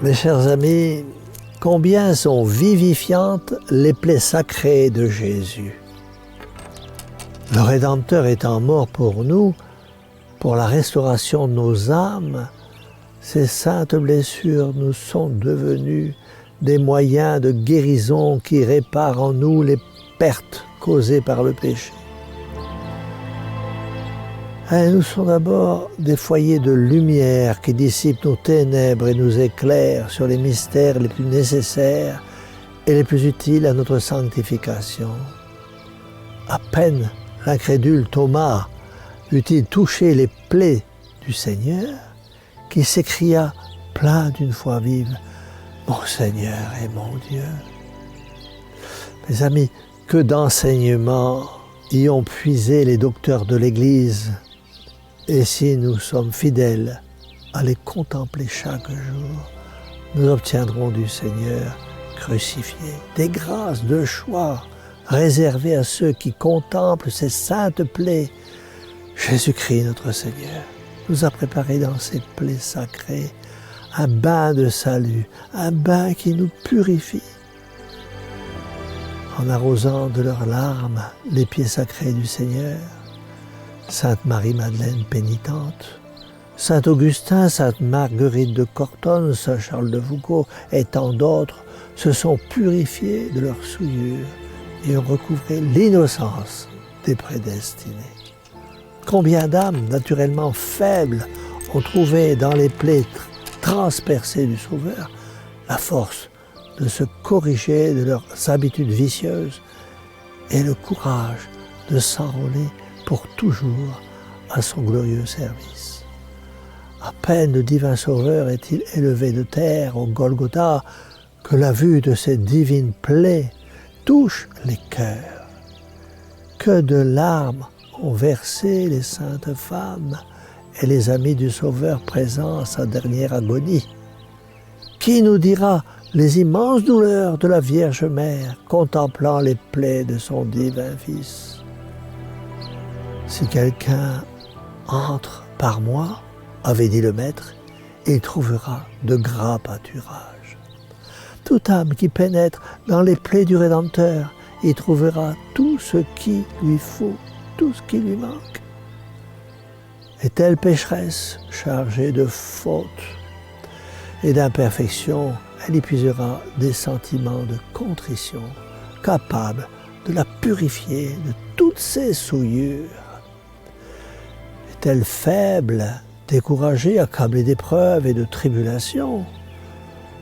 Mes chers amis, combien sont vivifiantes les plaies sacrées de Jésus. Le Rédempteur étant mort pour nous, pour la restauration de nos âmes, ces saintes blessures nous sont devenues des moyens de guérison qui réparent en nous les pertes causées par le péché. Elles nous sont d'abord des foyers de lumière qui dissipent nos ténèbres et nous éclairent sur les mystères les plus nécessaires et les plus utiles à notre sanctification. À peine l'incrédule Thomas eut-il touché les plaies du Seigneur, qu'il s'écria plein d'une foi vive, « Mon Seigneur et mon Dieu ». Mes amis, que d'enseignements y ont puisé les docteurs de l'Église, et si nous sommes fidèles à les contempler chaque jour, nous obtiendrons du Seigneur crucifié des grâces de choix réservées à ceux qui contemplent ces saintes plaies. Jésus-Christ, notre Seigneur, nous a préparé dans ces plaies sacrées un bain de salut, un bain qui nous purifie. En arrosant de leurs larmes les pieds sacrés du Seigneur, Sainte Marie-Madeleine pénitente, Saint Augustin, Sainte Marguerite de Cortone, Saint Charles de Foucauld et tant d'autres se sont purifiés de leurs souillures et ont recouvré l'innocence des prédestinés. Combien d'âmes naturellement faibles ont trouvé dans les plaies transpercées du Sauveur la force de se corriger de leurs habitudes vicieuses et le courage de s'enrôler pour toujours à son glorieux service. À peine le divin Sauveur est-il élevé de terre au Golgotha que la vue de ces divines plaies touche les cœurs. Que de larmes ont versé les saintes femmes et les amis du Sauveur présents à sa dernière agonie. Qui nous dira les immenses douleurs de la Vierge Mère contemplant les plaies de son divin Fils? Si quelqu'un entre par moi, avait dit le Maître, il trouvera de gras pâturages. Toute âme qui pénètre dans les plaies du Rédempteur y trouvera tout ce qui lui faut, tout ce qui lui manque. Est-elle pécheresse, chargée de fautes et d'imperfections, elle y puisera des sentiments de contrition, capables de la purifier de toutes ses souillures. Est-elle faible, découragée, accablée d'épreuves et de tribulations?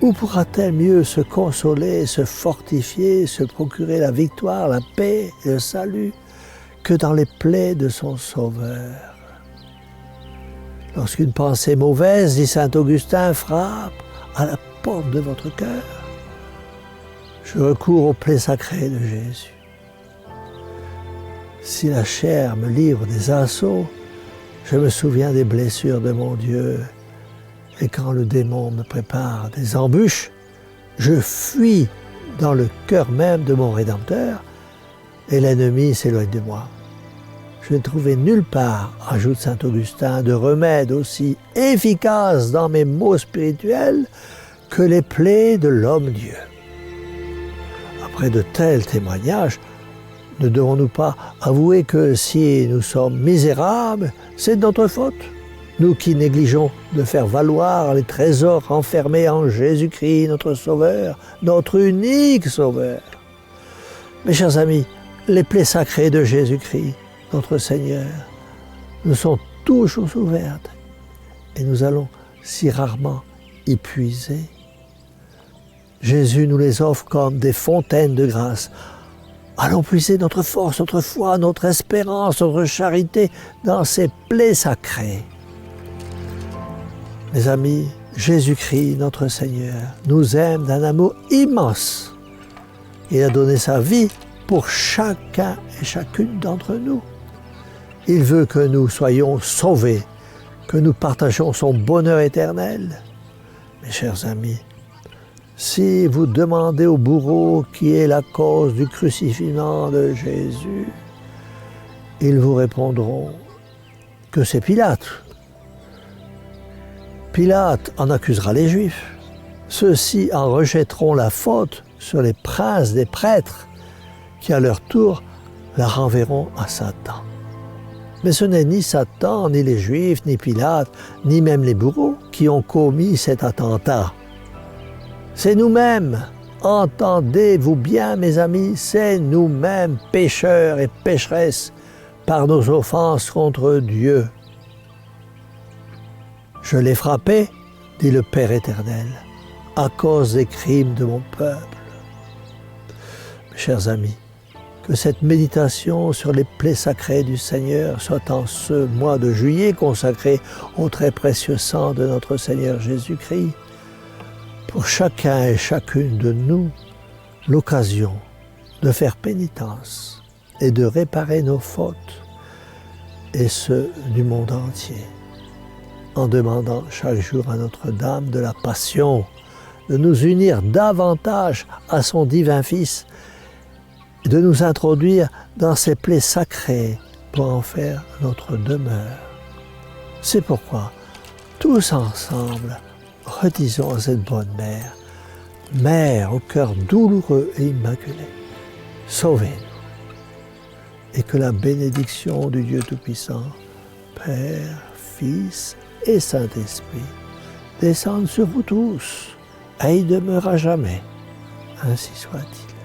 Où pourra-t-elle mieux se consoler, se fortifier, se procurer la victoire, la paix et le salut que dans les plaies de son Sauveur? Lorsqu'une pensée mauvaise, dit saint Augustin, frappe à la porte de votre cœur, je recours aux plaies sacrées de Jésus. Si la chair me livre des assauts, je me souviens des blessures de mon Dieu. Et quand le démon me prépare des embûches, je fuis dans le cœur même de mon Rédempteur et l'ennemi s'éloigne de moi. Je n'ai trouvé nulle part, ajoute saint Augustin, de remède aussi efficace dans mes maux spirituels que les plaies de l'homme-dieu. Après de tels témoignages, ne devons-nous pas avouer que si nous sommes misérables, c'est de notre faute, nous qui négligeons de faire valoir les trésors enfermés en Jésus-Christ, notre Sauveur, notre unique Sauveur. Mes chers amis, les plaies sacrées de Jésus-Christ, notre Seigneur, nous sont toujours ouvertes et nous allons si rarement y puiser. Jésus nous les offre comme des fontaines de grâce. Allons puiser notre force, notre foi, notre espérance, notre charité dans ces plaies sacrées. Mes amis, Jésus-Christ, notre Seigneur, nous aime d'un amour immense. Il a donné sa vie pour chacun et chacune d'entre nous. Il veut que nous soyons sauvés, que nous partagions son bonheur éternel. Mes chers amis, si vous demandez au bourreau qui est la cause du crucifixion de Jésus, ils vous répondront que c'est Pilate. Pilate en accusera les Juifs. Ceux-ci en rejetteront la faute sur les princes des prêtres, qui à leur tour la renverront à Satan. Mais ce n'est ni Satan, ni les Juifs, ni Pilate, ni même les bourreaux qui ont commis cet attentat. C'est nous-mêmes. Entendez-vous bien, mes amis, c'est nous-mêmes, pécheurs et pécheresses, par nos offenses contre Dieu. Je l'ai frappé, dit le Père éternel, à cause des crimes de mon peuple. Mes chers amis, que cette méditation sur les plaies sacrées du Seigneur soit en ce mois de juillet consacré au très précieux sang de notre Seigneur Jésus-Christ, pour chacun et chacune de nous, l'occasion de faire pénitence et de réparer nos fautes, et ce du monde entier, en demandant chaque jour à Notre-Dame de la Passion de nous unir davantage à son divin Fils, et de nous introduire dans ses plaies sacrées pour en faire notre demeure. C'est pourquoi, tous ensemble, redisons à cette bonne mère, Mère au cœur douloureux et immaculé, sauvez-nous. Et que la bénédiction du Dieu Tout-Puissant, Père, Fils et Saint-Esprit, descende sur vous tous et y demeure à jamais. Ainsi soit-il.